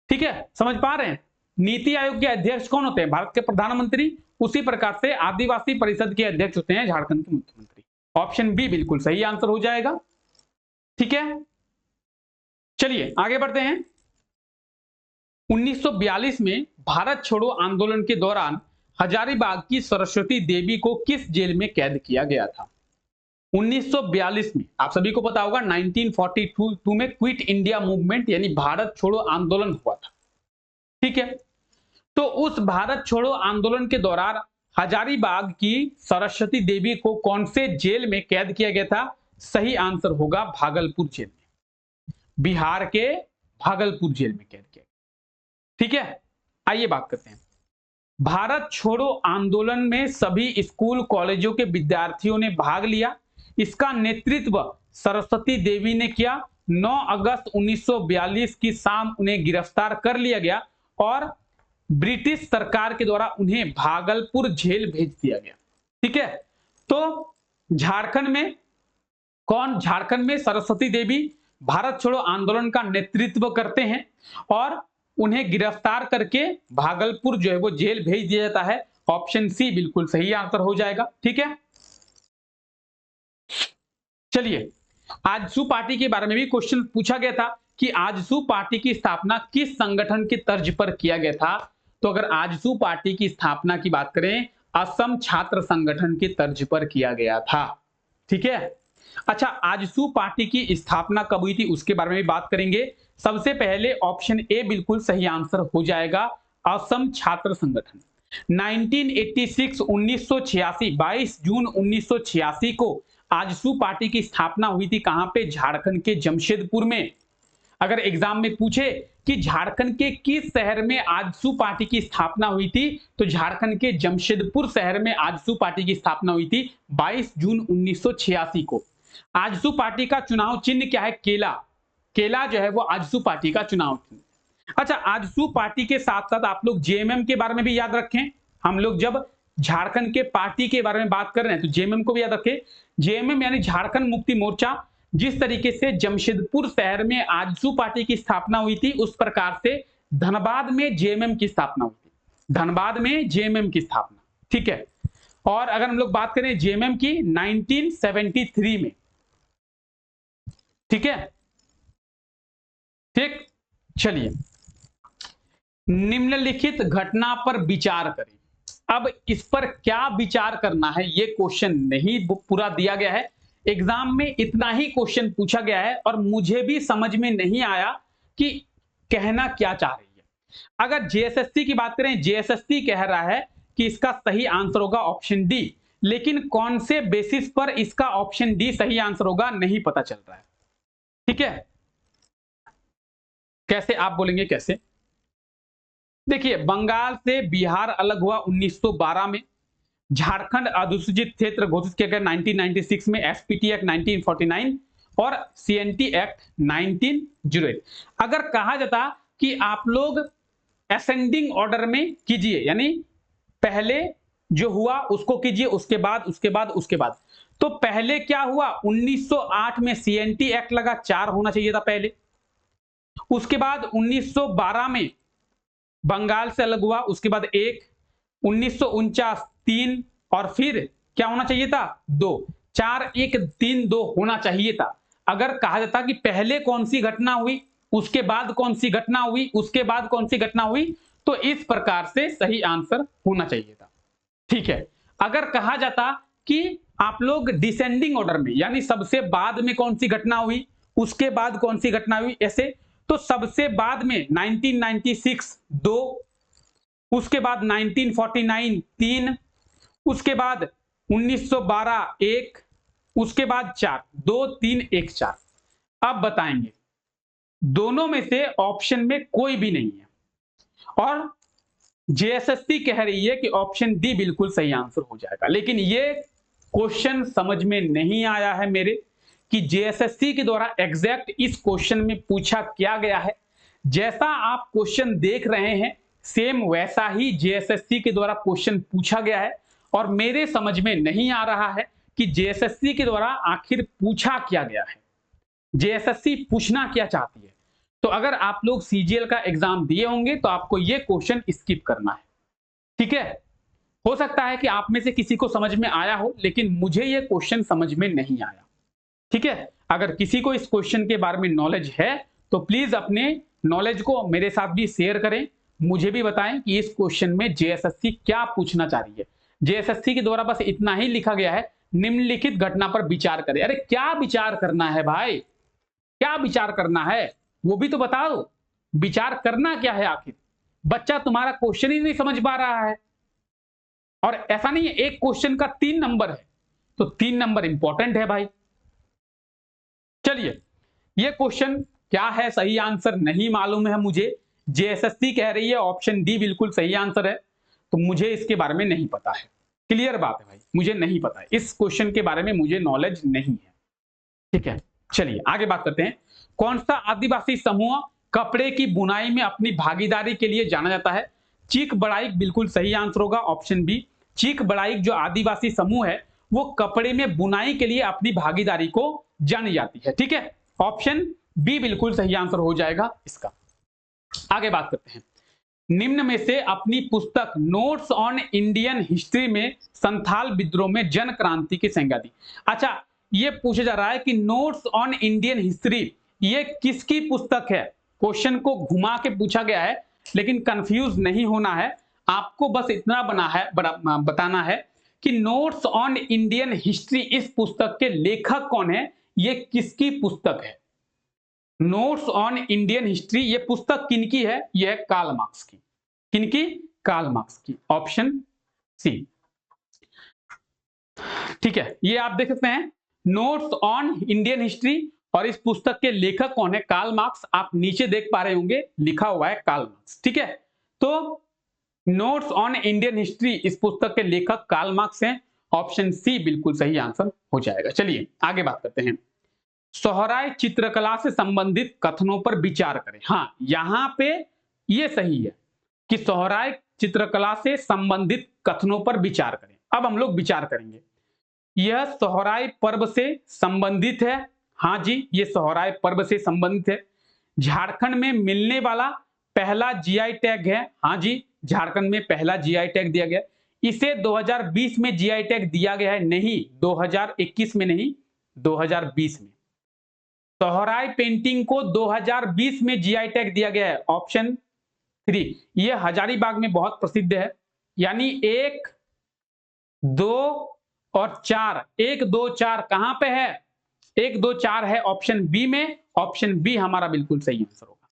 A: ठीक है, समझ पा रहे हैं। नीति आयोग के अध्यक्ष कौन होते हैं? भारत के प्रधानमंत्री। उसी प्रकार से आदिवासी परिषद के अध्यक्ष होते हैं झारखंड के मुख्यमंत्री। ऑप्शन बी बिल्कुल सही आंसर हो जाएगा, ठीक है। चलिए आगे बढ़ते हैं। 1942 में भारत छोड़ो आंदोलन के दौरान हजारीबाग की सरस्वती देवी को किस जेल में कैद किया गया था? 1942 में, आप सभी को पता होगा 1942 में क्विट इंडिया मूवमेंट यानी भारत छोड़ो आंदोलन हुआ था, ठीक है। तो उस भारत छोड़ो आंदोलन के दौरान हजारीबाग की सरस्वती देवी को कौन से जेल में कैद किया गया था? सही आंसर होगा भागलपुर जेल में, बिहार के भागलपुर जेल में कैद किया, ठीक है। आइए बात करते हैं। भारत छोड़ो आंदोलन में सभी स्कूल कॉलेजों के विद्यार्थियों ने भाग लिया। इसका नेतृत्व सरस्वती देवी ने किया। 9 अगस्त 1942 की शाम उन्हें गिरफ्तार कर लिया गया और ब्रिटिश सरकार के द्वारा उन्हें भागलपुर जेल भेज दिया गया, ठीक है। तो झारखंड में सरस्वती देवी भारत छोड़ो आंदोलन का नेतृत्व करते हैं और उन्हें गिरफ्तार करके भागलपुर जो है वो जेल भेज दिया जाता है। ऑप्शन सी बिल्कुल सही आंसर हो जाएगा, ठीक है। चलिए, आजसू पार्टी के बारे में भी क्वेश्चन पूछा गया था कि आजसू पार्टी की स्थापना किस संगठन के तर्ज पर किया गया था? तो अगर आजसू पार्टी की स्थापना की बात करें, असम छात्र संगठन के तर्ज पर किया गया था, ठीक है। अच्छा, आजसू पार्टी की स्थापना कब हुई थी उसके बारे में भी बात करेंगे। सबसे पहले ऑप्शन ए बिल्कुल सही आंसर हो जाएगा, असम छात्र संगठन। 1986 1986 22 जून 1986 को आजसू पार्टी की स्थापना हुई थी। कहां पे? झारखंड के जमशेदपुर में। अगर एग्जाम में पूछे कि झारखंड के किस शहर में आजसू पार्टी की स्थापना हुई थी, तो झारखंड के जमशेदपुर शहर में आजसू पार्टी की स्थापना हुई थी 22 जून 1986 को। आजसू पार्टी का चुनाव चिन्ह क्या है? केला। केला जो है वो आजसू पार्टी का चुनाव चिन्ह। अच्छा, आजसू पार्टी के साथ साथ आप लोग जेएमएम के बारे में भी याद रखें। हम लोग जब झारखंड के पार्टी के बारे में बात कर रहे हैं तो जेएमएम को भी याद रखें। जेएमएम यानी झारखंड मुक्ति मोर्चा। जिस तरीके से जमशेदपुर शहर में आजसू पार्टी की स्थापना हुई थी, उस प्रकार से धनबाद में जेएमएम की स्थापना हुई थी। धनबाद में जेएमएम की स्थापना, ठीक है। और अगर हम लोग बात करें जेएमएम की 1973 में, ठीक है, ठीक। चलिए, निम्नलिखित घटना पर विचार करें। अब इस पर क्या विचार करना है ये क्वेश्चन नहीं पूरा दिया गया है। एग्जाम में इतना ही क्वेश्चन पूछा गया है और मुझे भी समझ में नहीं आया कि कहना क्या चाह रही है। अगर जेएसएससी की बात करें, जेएसएससी कह रहा है कि इसका सही आंसर होगा ऑप्शन डी, लेकिन कौन से बेसिस पर इसका ऑप्शन डी सही आंसर होगा नहीं पता चल रहा है, ठीक है। कैसे आप बोलेंगे कैसे? देखिए, बंगाल से बिहार अलग हुआ 1912 में। झारखंड अनुसूचित क्षेत्र घोषित किया गया 1996 में, एसपीटी एक्ट 1949 और सीएनटी एक्ट 1908। अगर कहा जाता कि आप लोग असेंडिंग ऑर्डर में कीजिए, यानी पहले जो हुआ उसको कीजिए, उसके बाद, तो पहले क्या हुआ? 1908 में सीएनटी एक्ट लगा, 4 होना चाहिए था पहले। उसके बाद 1912 में बंगाल से अलग हुआ, उसके बाद 1, 1949 3 और फिर क्या होना चाहिए था? 2, 4 1 3 2 होना चाहिए था। अगर कहा जाता कि पहले कौन सी घटना हुई, उसके बाद कौन सी घटना हुई, उसके बाद कौन सी घटना हुई, तो इस प्रकार से सही आंसर होना चाहिए था, ठीक है। अगर कहा जाता कि आप लोग डिसेंडिंग ऑर्डर में, यानी सबसे बाद में कौन सी घटना हुई, उसके बाद कौन सी घटना हुई, ऐसे। तो सबसे बाद में 1996 2, उसके बाद 1949 3, उसके बाद 1912 1, उसके बाद 4, 2 3 1 4। अब बताएंगे दोनों में से ऑप्शन में कोई भी नहीं है, और जेएसएससी कह रही है कि ऑप्शन डी बिल्कुल सही आंसर हो जाएगा। लेकिन ये क्वेश्चन समझ में नहीं आया है मेरे, कि जेएसएससी के द्वारा एग्जैक्ट इस क्वेश्चन में पूछा क्या गया है। जैसा आप क्वेश्चन देख रहे हैं सेम वैसा ही जेएसएससी के द्वारा क्वेश्चन पूछा गया है, और मेरे समझ में नहीं आ रहा है कि जेएसएससी के द्वारा आखिर पूछा क्या गया है, जेएसएससी पूछना क्या चाहती है। तो अगर आप लोग सीजीएल का एग्जाम दिए होंगे तो आपको ये क्वेश्चन स्किप करना है, ठीक है। हो सकता है कि आप में से किसी को समझ में आया हो, लेकिन मुझे ये क्वेश्चन समझ में नहीं आया, ठीक है। अगर किसी को इस क्वेश्चन के बारे में नॉलेज है तो प्लीज अपने नॉलेज को मेरे साथ भी शेयर करें, मुझे भी बताएं कि इस क्वेश्चन में जेएसएससी क्या पूछना चाह रही है। जेएसएससी के द्वारा बस इतना ही लिखा गया है, निम्नलिखित घटना पर विचार करें। अरे क्या विचार करना है भाई, क्या विचार करना है वो भी तो बता दो। विचार करना क्या है आखिर, बच्चा तुम्हारा क्वेश्चन ही नहीं समझ पा रहा है। और ऐसा नहीं है एक क्वेश्चन का 3 नंबर है, तो 3 नंबर इंपॉर्टेंट है भाई। चलिए, ये क्वेश्चन क्या है सही आंसर नहीं मालूम है मुझे। जेएसएससी कह रही है ऑप्शन डी बिल्कुल सही आंसर है, तो मुझे इसके बारे में नहीं पता है। क्लियर बात है भाई, मुझे नहीं पता है, इस क्वेश्चन के बारे में मुझे नॉलेज नहीं है, ठीक है। चलिए आगे बात करते हैं। कौन सा आदिवासी समूह कपड़े की बुनाई में अपनी भागीदारी के लिए जाना जाता है? चीक बड़ाइक बिल्कुल सही आंसर होगा, ऑप्शन बी। चीक बड़ाइक जो आदिवासी समूह है वो कपड़े में बुनाई के लिए अपनी भागीदारी को जानी जाती है, ठीक है। ऑप्शन बी बिल्कुल सही आंसर हो जाएगा इसका। आगे बात करते हैं। निम्न में से अपनी पुस्तक नोट्स ऑन इंडियन हिस्ट्री में संथाल विद्रोह में जन क्रांति की संज्ञा दी। अच्छा, ये पूछा जा रहा है कि नोट्स ऑन इंडियन हिस्ट्री ये किसकी पुस्तक है। क्वेश्चन को घुमा के पूछा गया है, लेकिन कंफ्यूज नहीं होना है। आपको बस इतना बताना है कि नोट्स ऑन इंडियन हिस्ट्री इस पुस्तक के लेखक कौन है, ये किसकी पुस्तक है। नोट्स ऑन इंडियन हिस्ट्री ये पुस्तक किनकी है, यह है कार्ल मार्क्स की। किनकी? कार्ल मार्क्स की, ऑप्शन सी, ठीक है। ये आप देख सकते हैं नोट्स ऑन इंडियन हिस्ट्री, और इस पुस्तक के लेखक कौन है, कार्ल मार्क्स। आप नीचे देख पा रहे होंगे लिखा हुआ है कार्ल मार्क्स, ठीक है। तो नोट्स ऑन इंडियन हिस्ट्री इस पुस्तक के लेखक कार्ल मार्क्स हैं, ऑप्शन सी बिल्कुल सही आंसर हो जाएगा। चलिए आगे बात करते हैं। सोहराय चित्रकला से संबंधित कथनों पर विचार करें। हाँ, यहां पे ये सही है कि सोहराय चित्रकला से संबंधित कथनों पर विचार करें। अब हम लोग विचार करेंगे, यह सोहराय पर्व से संबंधित है। हाँ जी, ये सोहराय पर्व से संबंधित है। झारखंड में मिलने वाला पहला जीआई टैग है। हाँ जी, झारखंड में पहला जीआई टैग दिया गया। इसे 2020 में जीआई टैग दिया गया है, नहीं 2021 में नहीं 2020 में। सोहराय पेंटिंग को 2020 में जीआई टैग दिया गया है, ऑप्शन 3। यह हजारीबाग में बहुत प्रसिद्ध है, यानी 1 2 और 4, 1 2 4 कहां पे है, 1 2 4 है ऑप्शन बी में। ऑप्शन बी हमारा बिल्कुल सही आंसर होगा।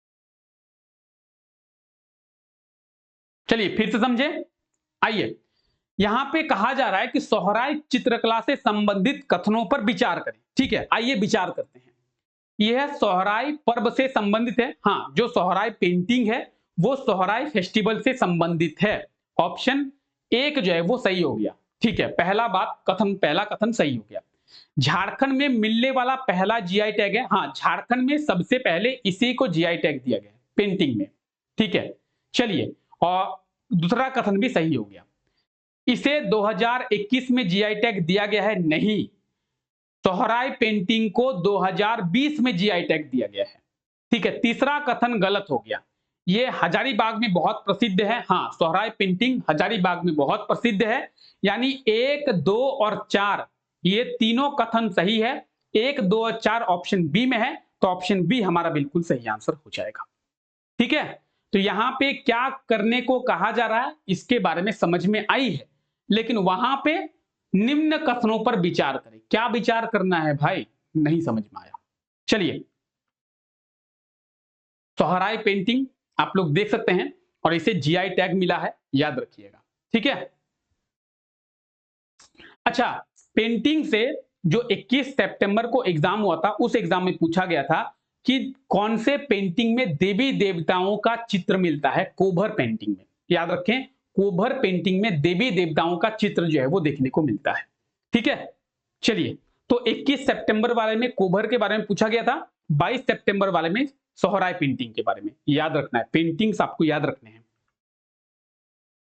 A: चलिए फिर से समझे, आइए। यहां पे कहा जा रहा है कि सोहराय चित्रकला से संबंधित कथनों पर विचार करें, ठीक है। आइए विचार करते हैं। यह सोहराय पर्व से संबंधित है। हाँ, जो सोहराय पेंटिंग है वो सोहराय फेस्टिवल से संबंधित है। ऑप्शन एक जो है वो सही हो गया, ठीक है। पहला कथन सही हो गया। झारखंड में मिलने वाला पहला जीआई टैग है। हाँ, झारखंड में सबसे पहले इसी को जीआई टैग दिया गया पेंटिंग में, ठीक है। चलिए, और दूसरा कथन भी सही हो गया। इसे 2021 में जीआई टैग दिया गया है, नहीं, सोहराय पेंटिंग को 2020 में जीआई टैग दिया गया है, ठीक है। तीसरा कथन गलत हो गया। ये हजारीबाग में बहुत प्रसिद्ध है। हाँ, सोहराय पेंटिंग हजारीबाग में बहुत प्रसिद्ध है, यानी 1 2 और 4 ये तीनों कथन सही है। 1 2 और 4 ऑप्शन बी में है, तो ऑप्शन बी हमारा बिल्कुल सही आंसर हो जाएगा, ठीक है। तो यहां पे क्या करने को कहा जा रहा है इसके बारे में समझ में आई है, लेकिन वहां पे निम्न कथनों पर विचार करें। क्या विचार करना है भाई, नहीं समझ में आया। चलिए, सोहराय पेंटिंग आप लोग देख सकते हैं और इसे जीआई टैग मिला है, याद रखिएगा, ठीक है। अच्छा, पेंटिंग से जो 21 सितंबर को एग्जाम हुआ था, उस एग्जाम में पूछा गया था कि कौन से पेंटिंग में देवी देवताओं का चित्र मिलता है। कोभर पेंटिंग में, याद रखें, कोभर पेंटिंग में देवी देवताओं का चित्र जो है वो देखने को मिलता है, ठीक है। चलिए, तो 21 सितंबर वाले में कोभर के बारे में पूछा गया था, 22 सितंबर वाले में सोहराय पेंटिंग के बारे में। याद रखना है, पेंटिंग्स आपको याद रखने हैं।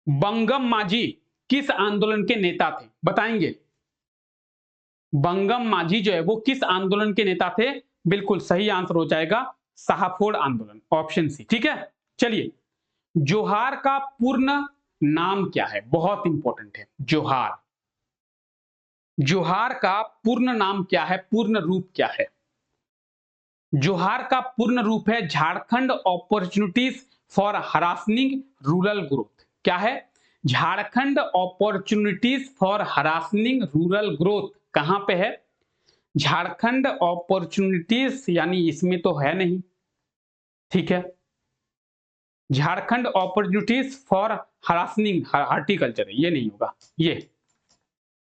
A: बंगम माझी किस आंदोलन के नेता थे, बताएंगे। बंगम माझी जो है वो किस आंदोलन के नेता थे? बिल्कुल सही आंसर हो जाएगा शाहफोड़ आंदोलन, ऑप्शन सी, ठीक है। चलिए, जोहार का पूर्ण नाम क्या है? बहुत इंपॉर्टेंट है जोहार। जोहार का पूर्ण नाम क्या है, पूर्ण रूप क्या है? जोहार का पूर्ण रूप है Jharkhand opportunities for harnessing rural growth. क्या है? Jharkhand opportunities for harnessing rural growth. कहां पे है? झारखंड अपॉर्चुनिटीज, यानी इसमें तो है नहीं, ठीक है। झारखंड अपॉर्चुनिटीज फॉर हरासनिंग हार्टिकल्चर, ये नहीं होगा, ये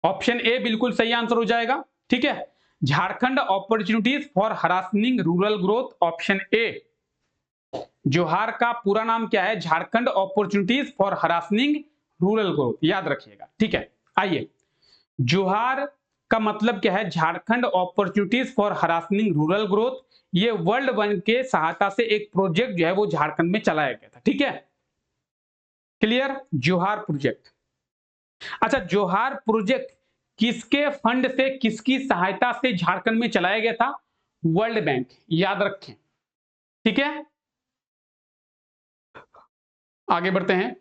A: ऑप्शन ए बिल्कुल सही आंसर हो जाएगा, ठीक है। Jharkhand opportunities for harnessing rural growth, option A. JOHAR का पूरा नाम क्या है? Jharkhand opportunities for harnessing rural growth, याद रखिएगा, ठीक है। आइए, जोहार का मतलब क्या है? Jharkhand opportunities for harnessing rural growth. ये वर्ल्ड बैंक के सहायता से एक प्रोजेक्ट जो है वो झारखंड में चलाया गया था, ठीक है। क्लियर? जोहार प्रोजेक्ट। अच्छा, जोहार प्रोजेक्ट किसके फंड से, किसकी सहायता से झारखंड में चलाया गया था? वर्ल्ड बैंक, याद रखें, ठीक है। आगे बढ़ते हैं।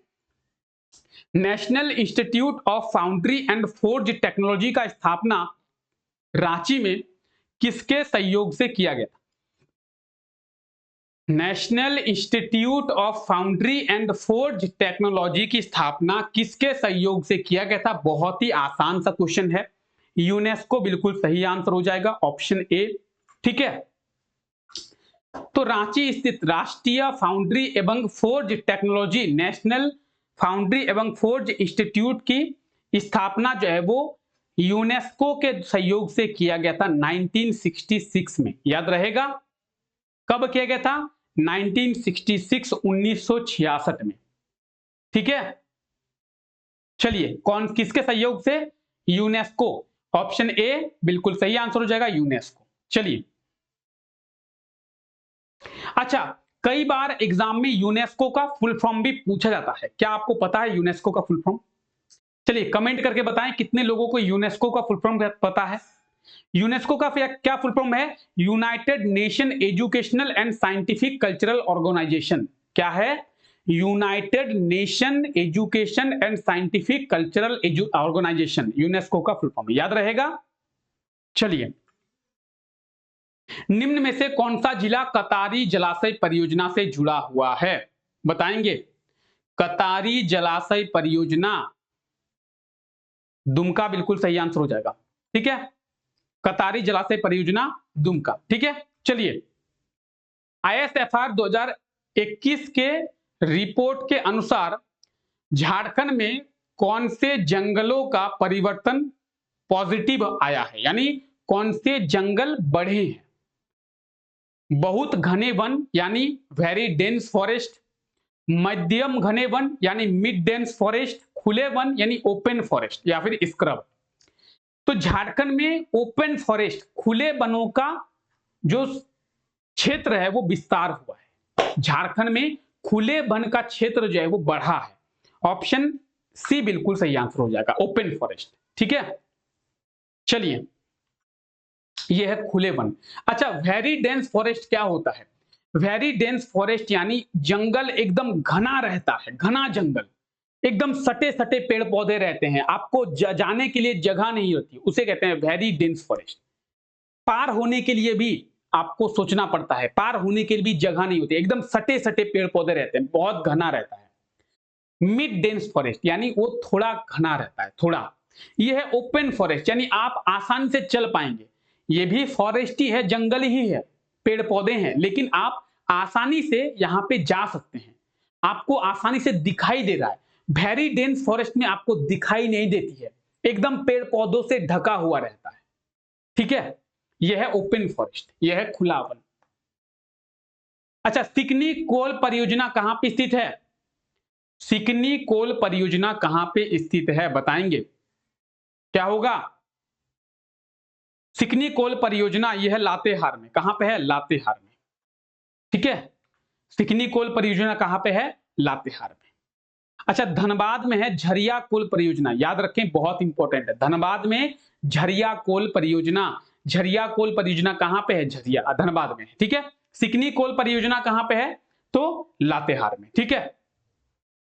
A: National institute of foundry and forge technology का स्थापना रांची में किसके सहयोग से किया गया था? National institute of foundry and forge technology की स्थापना किसके सहयोग से किया गया था? बहुत ही आसान सा क्वेश्चन है, यूनेस्को बिल्कुल सही आंसर हो जाएगा, ऑप्शन ए, ठीक है। तो रांची स्थित राष्ट्रीय फाउंड्री एवं फोर्ज टेक्नोलॉजी, नेशनल फाउंड्री एवं फोर्ज इंस्टीट्यूट की स्थापना जो है वो यूनेस्को के सहयोग से किया गया था 1966 में, याद रहेगा। कब किया गया था? 1966, 1966 में, ठीक है। चलिए, कौन किसके सहयोग से? यूनेस्को, ऑप्शन ए बिल्कुल सही आंसर हो जाएगा, यूनेस्को। चलिए, अच्छा, कई बार एग्जाम में यूनेस्को का फुल फॉर्म भी पूछा जाता है, क्या आपको पता है यूनेस्को का फुल फॉर्म? चलिए कमेंट करके बताएं कितने लोगों को यूनेस्को का फुल फॉर्म पता है। यूनेस्को का क्या फुल फॉर्म है? United Nation educational and scientific cultural organisation. क्या है? United Nation education and scientific cultural organisation, UNESCO का फुल फॉर्म, याद रहेगा। चलिए, निम्न में से कौन सा जिला कतारी जलाशय परियोजना से जुड़ा हुआ है? बताएंगे। कतारी जलाशय परियोजना, दुमका बिल्कुल सही आंसर हो जाएगा, ठीक है। कतारी जलाशय परियोजना दुमका, ठीक है। चलिए, आईएसएफआर 2021 के रिपोर्ट के अनुसार झारखंड में कौन से जंगलों का परिवर्तन पॉजिटिव आया है, यानी कौन से जंगल बढ़े हैं? बहुत घने वन यानी वेरी डेंस फॉरेस्ट, मध्यम घने वन यानी मिड डेंस फॉरेस्ट, खुले वन यानी ओपन फॉरेस्ट, या फिर स्क्रब। तो झारखंड में ओपन फॉरेस्ट, खुले वनों का जो क्षेत्र है वो विस्तार हुआ है। झारखंड में खुले वन का क्षेत्र जो है वो बढ़ा है, ऑप्शन सी बिल्कुल सही आंसर हो जाएगा, ओपन फॉरेस्ट, ठीक है। चलिए, ये है खुले वन। अच्छा, वेरी डेंस फॉरेस्ट क्या होता है? वेरी डेंस फॉरेस्ट यानी जंगल एकदम घना रहता है, घना जंगल, एकदम सटे सटे पेड़ पौधे रहते हैं, आपको जाने के लिए जगह नहीं होती, उसे कहते हैं वेरी डेंस फॉरेस्ट। पार होने के लिए भी आपको सोचना पड़ता है, पार होने के लिए भी जगह नहीं होती, एकदम सटे सटे पेड़ पौधे रहते हैं, बहुत घना रहता है। मिड डेंस फॉरेस्ट यानी वो थोड़ा घना रहता है, थोड़ा ये है ओपन फॉरेस्ट, यानी आप आसानी से चल पाएंगे। ये भी फॉरेस्ट ही है, जंगल ही है, पेड़ पौधे हैं, लेकिन आप आसानी से यहां पे जा सकते हैं। आपको आसानी से दिखाई दे रहा है। वेरी डेंस फॉरेस्ट में आपको दिखाई नहीं देती है, एकदम पेड़ पौधों से ढका हुआ रहता है। ठीक है, यह है ओपन फॉरेस्ट, यह है खुला वन। अच्छा, सिकनी कोल परियोजना कहां पे स्थित है? सिकनी कोल परियोजना कहां पे स्थित है, बताएंगे? क्या होगा? सिकनी कोल परियोजना यह है लातेहार में। कहां पे है? लातेहार में। ठीक है, सिकनी कोल परियोजना कहां पे है? लातेहार में। अच्छा, धनबाद में है झरिया कोल परियोजना, याद रखें, बहुत इंपॉर्टेंट है। धनबाद में झरिया कोल परियोजना, झरिया कोल परियोजना कहां पे है? झरिया, धनबाद में। ठीक है, सिकनी कोल परियोजना कहां पे है? तो लातेहार में। ठीक है,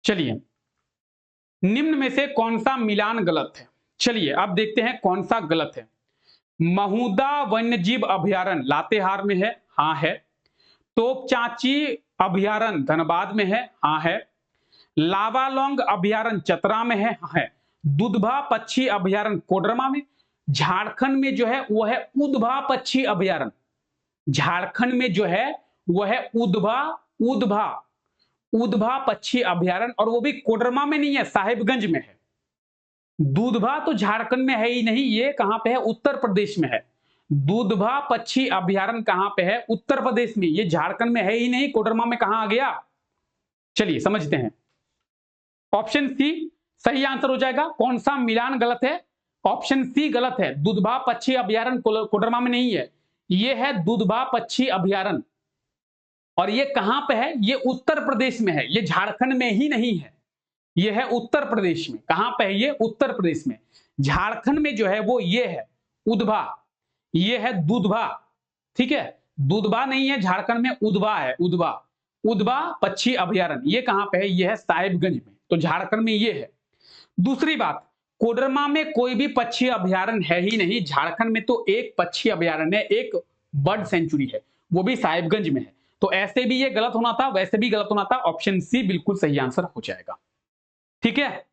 A: चलिए, निम्न में से कौन सा मिलान गलत है? चलिए अब देखते हैं कौन सा गलत है। महूदा वन्यजीव अभयारण्य लातेहार में है, हाँ है। तोपचाची अभयारण्य धनबाद में है, हाँ है। लावालोंग अभयारण्य चतरा में है, हाँ है। दुधवा पक्षी अभयारण्य कोडरमा में। झारखंड में जो है वो है उधवा पक्षी अभयारण्य। झारखंड में जो है वह है उधवा उधवा पक्षी अभयारण्य, और वो भी कोडरमा में नहीं है, साहिबगंज में है। दुधवा तो झारखंड में है ही नहीं, ये कहां पे है? उत्तर प्रदेश में है। दुधवा पक्षी अभयारण्य कहां पे है? उत्तर प्रदेश में। ये झारखंड में है ही नहीं, कोडरमा में कहां आ गया? चलिए समझते हैं। ऑप्शन सी सही आंसर हो जाएगा। कौन सा मिलान गलत है? ऑप्शन सी गलत है। दुधवा पक्षी अभयारण्य कोडरमा में नहीं है, ये है दुधवा पक्षी अभयारण्य। और ये कहां पे है? ये उत्तर प्रदेश में है, ये झारखंड में ही नहीं है, ये है उत्तर प्रदेश में। कहां पे है? ये उत्तर प्रदेश में। झारखंड में जो है वो ये है उधवा, ये है दुधवा। ठीक है, दुधवा नहीं है झारखंड में, उधवा है, उधवा उधवा पक्षी अभयारण्य। ये कहां पे है? ये है साहिबगंज में, तो झारखंड में ये है। दूसरी बात, कोडरमा में कोई भी पक्षी अभयारण्य है ही नहीं। झारखंड में तो एक पक्षी अभयारण्य है, एक बर्ड सेंचुरी है, वो भी साहिबगंज में है। तो ऐसे भी ये गलत होना था, वैसे भी गलत होना था। ऑप्शन सी बिल्कुल सही आंसर हो जाएगा। ठीक है,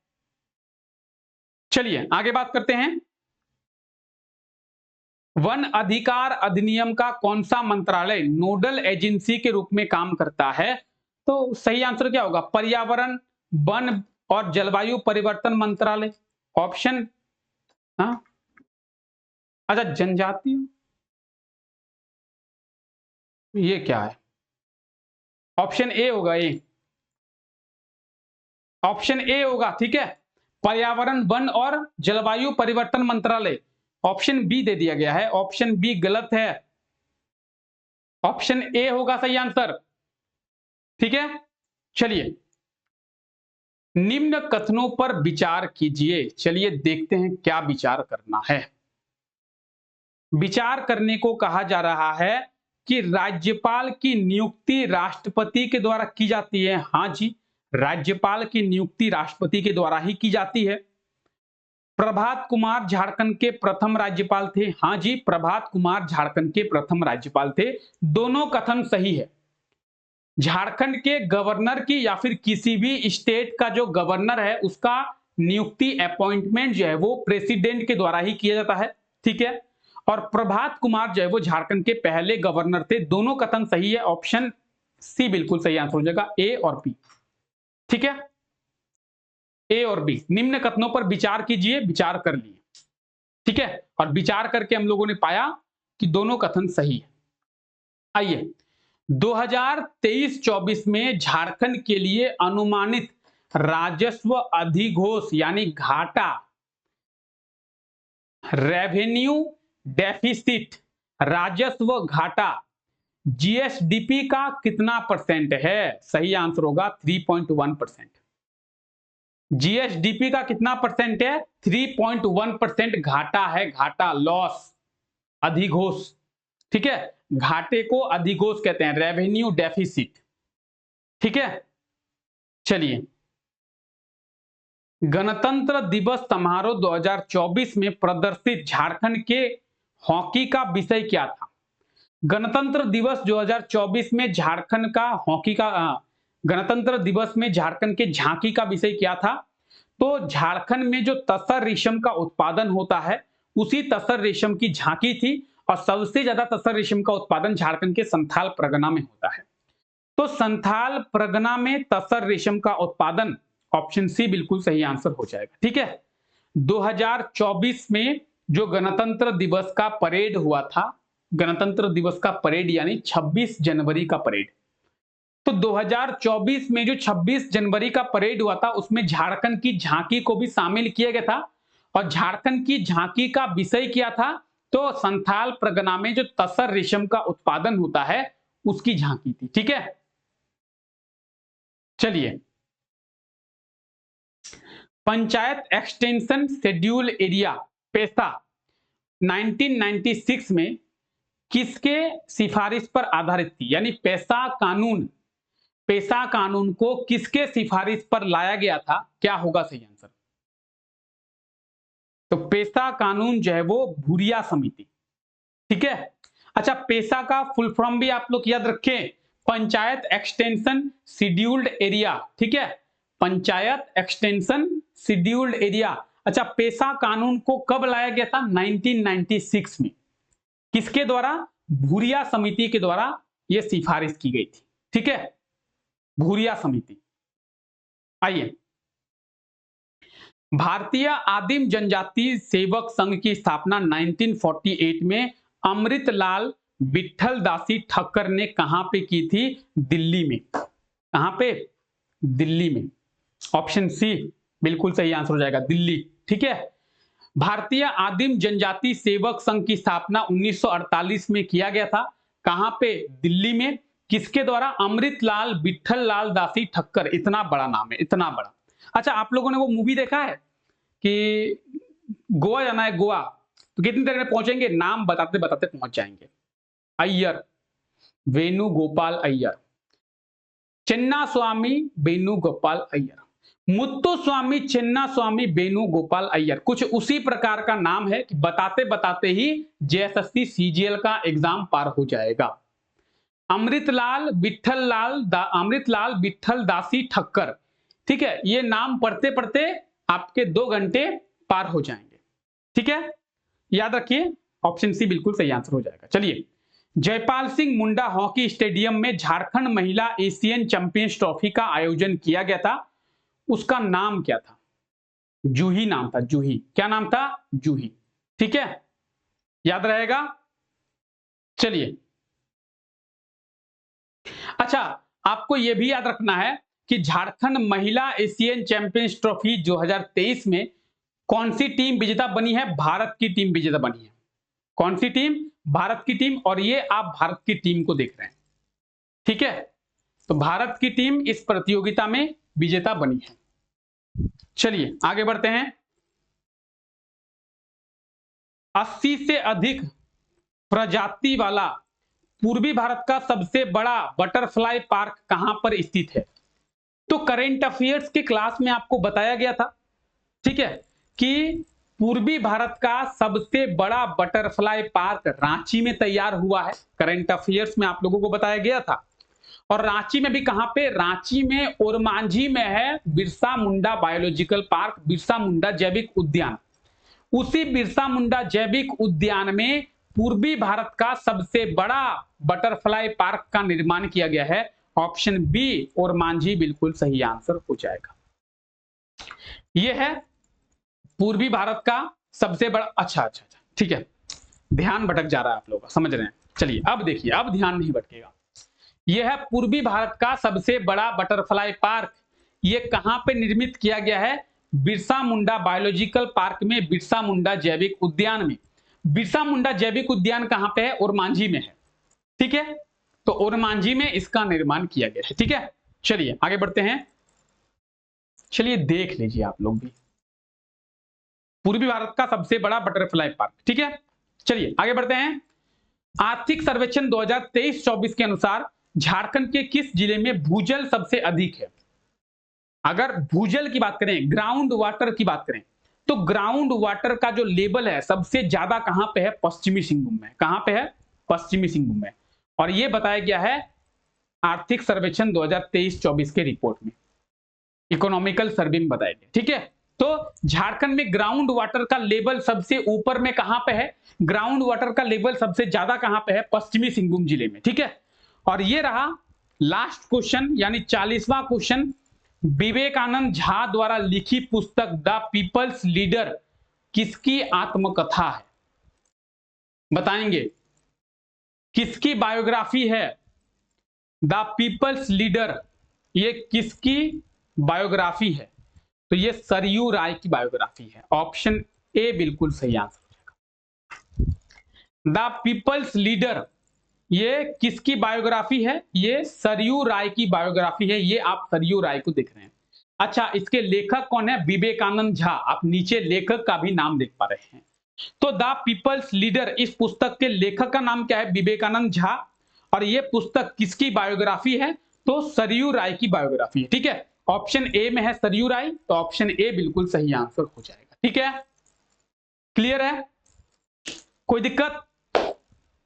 A: चलिए आगे बात करते हैं। वन अधिकार अधिनियम का कौन सा मंत्रालय नोडल एजेंसी के रूप में काम करता है? तो सही आंसर क्या होगा? पर्यावरण, वन और जलवायु परिवर्तन मंत्रालय। ऑप्शन, हाँ, अच्छा, जनजातीय, ये क्या है? ऑप्शन ए होगा, ए, ऑप्शन ए होगा। ठीक है, पर्यावरण, वन और जलवायु परिवर्तन मंत्रालय। ऑप्शन बी दे दिया गया है, ऑप्शन बी गलत है, ऑप्शन ए होगा सही आंसर। ठीक है, चलिए, निम्न कथनों पर विचार कीजिए। चलिए देखते हैं क्या विचार करना है। विचार करने को कहा जा रहा है कि राज्यपाल की नियुक्ति राष्ट्रपति के द्वारा की जाती है। हां जी, राज्यपाल की नियुक्ति राष्ट्रपति के द्वारा ही की जाती है। प्रभात कुमार झारखंड के प्रथम राज्यपाल थे। हां जी, प्रभात कुमार झारखंड के प्रथम राज्यपाल थे। दोनों कथन सही है। झारखंड के गवर्नर की या फिर किसी भी स्टेट का जो गवर्नर है उसका नियुक्ति, अपॉइंटमेंट जो है वो प्रेसिडेंट के द्वारा ही किया जाता है। ठीक है, और प्रभात कुमार जो है वो झारखंड के पहले गवर्नर थे। दोनों कथन सही है। ऑप्शन सी बिल्कुल सही आंसर हो जाएगा, ए और बी। ठीक है, ए और बी। निम्न कथनों पर विचार कीजिए, विचार कर लिए। ठीक है, और विचार करके हम लोगों ने पाया कि दोनों कथन सही है। आइए, 2023-24 में झारखंड के लिए अनुमानित राजस्व अधिघोष यानी घाटा, रेवेन्यू डेफिसिट, राजस्व घाटा, जीएसडीपी का कितना परसेंट है? सही आंसर होगा 3.1%। जीएसडीपी का कितना परसेंट है? 3.1% घाटा है, घाटा, लॉस, अधिघोष। ठीक है, घाटे को अधिघोष कहते हैं, रेवेन्यू डेफिसिट। ठीक है, चलिए, गणतंत्र दिवस समारोह 2024 में प्रदर्शित झारखंड के हॉकी का विषय क्या था? गणतंत्र दिवस 2024 में झारखंड का हॉकी का गणतंत्र दिवस में झारखंड के झांकी का विषय क्या था? तो झारखंड में जो तसर रेशम का उत्पादन होता है उसी तसर रेशम की झांकी थी और सबसे ज्यादा तसर रेशम का उत्पादन झारखंड के संथाल परगना में होता है। तो संथाल परगना में तसर रेशम का उत्पादन, ऑप्शन सी बिल्कुल सही आंसर हो जाएगा। ठीक है, 2024 में जो गणतंत्र दिवस का परेड हुआ था, गणतंत्र दिवस का परेड यानी 26 जनवरी का परेड, तो 2024 में जो 26 जनवरी का परेड हुआ था उसमें झारखंड की झांकी को भी शामिल किया गया था और झारखंड की झांकी का विषय क्या था, तो संथाल परगना में जो तसर रेशम का उत्पादन होता है उसकी झांकी थी। ठीक है, चलिए, पंचायत एक्सटेंशन शेड्यूल एरिया पेसा 1996 में किसके सिफारिश पर आधारित थी, यानी पेसा कानून को किसके सिफारिश पर लाया गया था, क्या होगा सही आंसर। तो पेसा कानून जो है वो भूरिया समिति। ठीक है, अच्छा, पेसा का फुल फॉर्म भी आप लोग याद रखें, पंचायत एक्सटेंशन शेड्यूल्ड एरिया। ठीक है, पंचायत एक्सटेंशन शेड्यूल्ड एरिया। अच्छा, पेसा कानून को कब लाया गया था, 1996 में, किसके द्वारा, भूरिया समिति के द्वारा यह सिफारिश की गई थी। ठीक है, भूरिया समिति। आइए, भारतीय आदिम जनजाति सेवक संघ की स्थापना 1948 में अमृतलाल विट्ठल दासी ठक्कर ने कहां पे की थी, दिल्ली में। कहां पे, दिल्ली में। ऑप्शन सी बिल्कुल सही आंसर हो जाएगा, दिल्ली। ठीक है, भारतीय आदिम जनजाति सेवक संघ की स्थापना 1948 में किया गया था, कहां पे, दिल्ली में। किसके द्वारा, अमृतलाल विट्ठल लाल दासी ठक्कर। इतना बड़ा नाम है, इतना बड़ा। अच्छा, आप लोगों ने वो मूवी देखा है कि गोवा जाना है, गोवा, तो कितनी देर में पहुंचेंगे, नाम बताते बताते पहुंच जाएंगे। अय्यर, वेणुगोपाल अय्यर, चिन्ना स्वामी वेणुगोपाल अय्यर, मुत्तुस्वामी चिन्ना स्वामी वेणुगोपाल अय्यर। कुछ उसी प्रकार का नाम है कि बताते बताते ही जेएसएससी सीजीएल का एग्जाम पार हो जाएगा। अमृतलाल विट्ठल दासी ठक्कर। ठीक है, ये नाम पढ़ते पढ़ते आपके 2 घंटे पार हो जाएंगे। ठीक है, याद रखिए, ऑप्शन सी बिल्कुल सही आंसर हो जाएगा। चलिए, जयपाल सिंह मुंडा हॉकी स्टेडियम में झारखंड महिला एशियन चैंपियंस ट्रॉफी का आयोजन किया गया था, उसका नाम क्या था, जूही नाम था, जूही। क्या नाम था, जूही। ठीक है, याद रहेगा। चलिए, अच्छा, आपको यह भी याद रखना है कि झारखंड महिला एशियन चैंपियंस ट्रॉफी 2023 में कौन सी टीम विजेता बनी है, भारत की टीम विजेता बनी है। कौन सी टीम, भारत की टीम। और ये आप भारत की टीम को देख रहे हैं। ठीक है, तो भारत की टीम इस प्रतियोगिता में विजेता बनी है। चलिए आगे बढ़ते हैं। 80 से अधिक प्रजाति वाला पूर्वी भारत का सबसे बड़ा बटरफ्लाई पार्क कहां पर स्थित है। तो करेंट अफेयर्स के क्लास में आपको बताया गया था, ठीक है, कि पूर्वी भारत का सबसे बड़ा बटरफ्लाई पार्क रांची में तैयार हुआ है। करेंट अफेयर्स में आप लोगों को बताया गया था। और रांची में भी कहां पे, रांची में ओरमांझी में है बिरसा मुंडा बायोलॉजिकल पार्क, बिरसा मुंडा जैविक उद्यान। उसी बिरसा मुंडा जैविक उद्यान में पूर्वी भारत का सबसे बड़ा बटरफ्लाई पार्क का निर्माण किया गया है। ऑप्शन बी ओरमांझी बिल्कुल सही आंसर हो जाएगा। यह है पूर्वी भारत का सबसे बड़ा। अच्छा, ठीक है, ध्यान भटक जा रहा है आप लोगों का, समझ रहे हैं। चलिए अब देखिए, अब ध्यान नहीं भटकेगा। यह है पूर्वी भारत का सबसे बड़ा बटरफ्लाई पार्क। यह कहां पे निर्मित किया गया है, बिरसा मुंडा बायोलॉजिकल पार्क में, बिरसा मुंडा जैविक उद्यान में। बिरसा मुंडा जैविक उद्यान कहां पे है, ओरमांझी में है। ठीक है, तो ओरमांझी में इसका निर्माण किया गया है। ठीक है, चलिए आगे बढ़ते हैं। चलिए देख लीजिए आप लोग भी, पूर्वी भारत का सबसे बड़ा बटरफ्लाई पार्क। ठीक है, चलिए आगे बढ़ते हैं। आर्थिक सर्वेक्षण 2023-24 के अनुसार झारखंड के किस जिले में भूजल सबसे अधिक है। अगर भूजल की बात करें, ग्राउंड वाटर की बात करें, तो ग्राउंड वाटर का जो लेवल है सबसे ज्यादा कहां पे है, पश्चिमी सिंहभूम में। कहां पे है, पश्चिमी सिंहभूम में। और यह बताया गया है आर्थिक सर्वेक्षण 2023-24 के रिपोर्ट में, इकोनॉमिकल सर्वे में बताया गया। ठीक है, तो झारखंड में ग्राउंड वाटर का लेवल सबसे ऊपर में कहां पे है? ग्राउंड वाटर का लेवल सबसे ज्यादा कहां पे है? पश्चिमी सिंहभूम जिले में, ठीक है। और ये रहा लास्ट क्वेश्चन यानी 40वां क्वेश्चन, विवेकानंद झा द्वारा लिखी पुस्तक द पीपल्स लीडर किसकी आत्मकथा है? बताएंगे किसकी बायोग्राफी है? द पीपल्स लीडर ये किसकी बायोग्राफी है? तो ये सरयू राय की बायोग्राफी है। ऑप्शन ए बिल्कुल सही आंसर हो जाएगा। द पीपल्स लीडर ये किसकी बायोग्राफी है? ये सरयू राय की बायोग्राफी है। ये आप सरयू राय को देख रहे हैं। अच्छा, इसके लेखक कौन है? विवेकानंद झा। आप नीचे लेखक का भी नाम देख पा रहे हैं। तो द पीपल्स लीडर इस पुस्तक के लेखक का नाम क्या है? विवेकानंद झा। और ये पुस्तक किसकी बायोग्राफी है? तो सरयू राय की बायोग्राफी है, ठीक है। ऑप्शन ए में है सरयू राय, तो ऑप्शन ए बिल्कुल सही आंसर हो जाएगा, ठीक है। क्लियर है? कोई दिक्कत,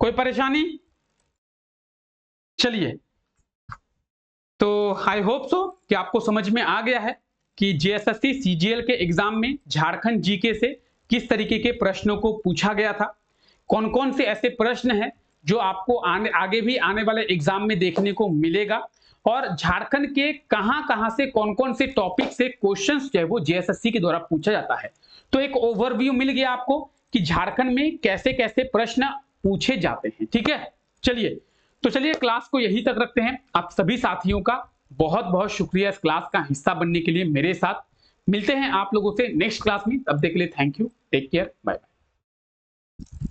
A: कोई परेशानी? चलिए, तो आई होप सो कि आपको समझ में आ गया है कि जेएसएससी सीजीएल के एग्जाम में झारखंड जीके से किस तरीके के प्रश्नों को पूछा गया था, कौन कौन से ऐसे प्रश्न हैं जो आपको आगे भी आने वाले एग्जाम में देखने को मिलेगा, और झारखंड के कहां से कौन कौन से टॉपिक से क्वेश्चंस जो है वो जेएसएससी के द्वारा पूछा जाता है। तो एक ओवरव्यू मिल गया आपको कि झारखंड में कैसे कैसे प्रश्न पूछे जाते हैं, ठीक है। चलिए क्लास को यहीं तक रखते हैं। आप सभी साथियों का बहुत बहुत शुक्रिया इस क्लास का हिस्सा बनने के लिए मेरे साथ। मिलते हैं आप लोगों से नेक्स्ट क्लास में, तब तक के लिए thank you, take care, bye bye.